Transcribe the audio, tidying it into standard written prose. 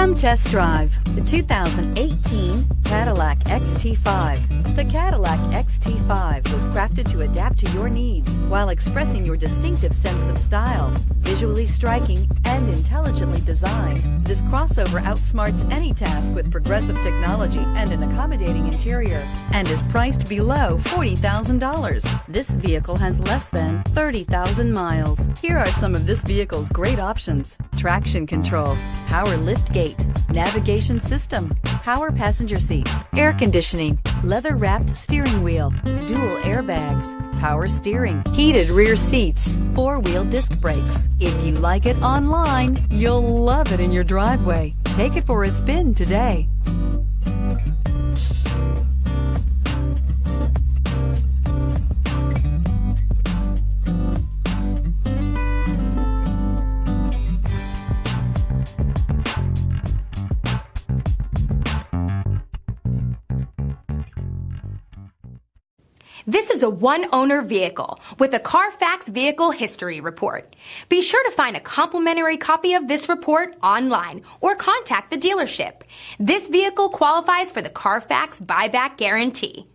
Come test drive the 2018 Cadillac XT5. The Cadillac XT5 was crafted to adapt to your needs while expressing your distinctive sense of style. Visually striking and intelligently designed, this crossover outsmarts any task with progressive technology and an accommodating interior, and is priced below $40,000. This vehicle has less than 30,000 miles. Here are some of this vehicle's great options: traction control, power liftgate, navigation system, power passenger seat, air conditioning, leather-wrapped steering wheel, dual airbags, power steering, heated rear seats, four-wheel disc brakes. If you like it online, you'll love it in your driveway. Take it for a spin today. This is a one-owner vehicle with a Carfax Vehicle History Report. Be sure to find a complimentary copy of this report online or contact the dealership. This vehicle qualifies for the Carfax Buyback Guarantee.